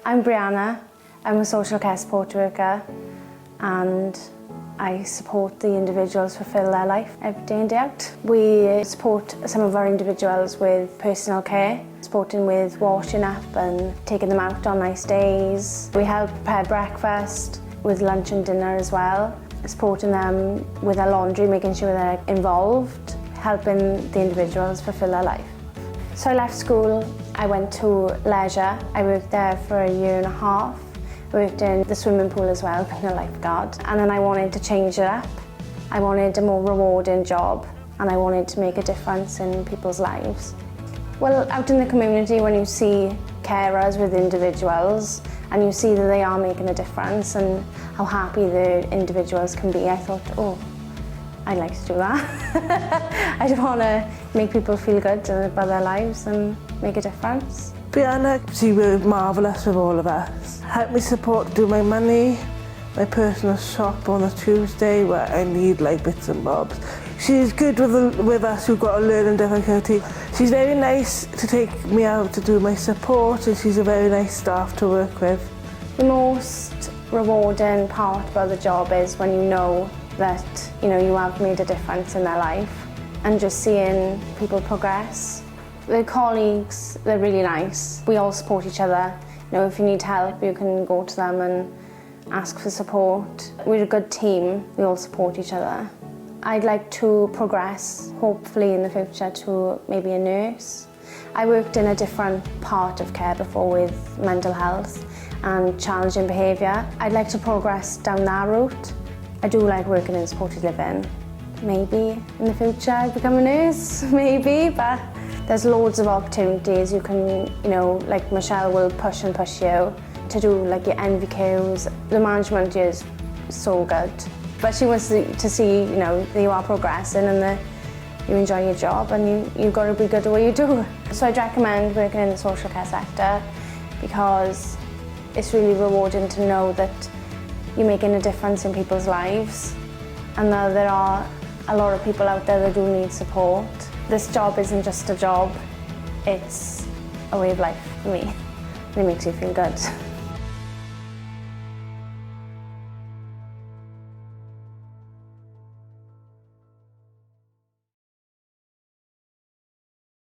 I'm Brianna. I'm a social care support worker and I support the individuals fulfil their life every day in, day out. We support some of our individuals with personal care, supporting with washing up and taking them out on nice days. We help prepare breakfast with lunch and dinner as well, supporting them with their laundry, making sure they're involved, helping the individuals fulfil their life. So I left school, I went to leisure. I worked there for a year and a half. I worked in the swimming pool as well, being a lifeguard. And then I wanted to change it up. I wanted a more rewarding job and I wanted to make a difference in people's lives. Well, out in the community, when you see carers with individuals and you see that they are making a difference and how happy the individuals can be, I thought, oh, I'd like to do that. I just want to make people feel good about their lives and make a difference. Brianna, she was marvellous with all of us. Helped me support do my money, my personal shop on a Tuesday where I need like bits and bobs. She's good with us who've got a learning difficulty. She's very nice to take me out to do my support and she's a very nice staff to work with. The most rewarding part about the job is when you know that you have made a difference in their life and just seeing people progress. The colleagues, they're really nice. We all support each other. If you need help, you can go to them and ask for support. We're a good team. We all support each other. I'd like to progress, hopefully in the future, to maybe a nurse. I worked in a different part of care before with mental health and challenging behaviour. I'd like to progress down that route. I do like working in supported living. Maybe in the future I'd become a nurse, maybe, but there's loads of opportunities. You can, like Michelle will push and push you to do like your NVQs. The management is so good. But she wants to see, that you are progressing and that you enjoy your job and you've got to be good at what you do. So I'd recommend working in the social care sector because it's really rewarding to know that you're making a difference in people's lives and that there are a lot of people out there that do need support. This job isn't just a job, it's a way of life for me and it makes you feel good.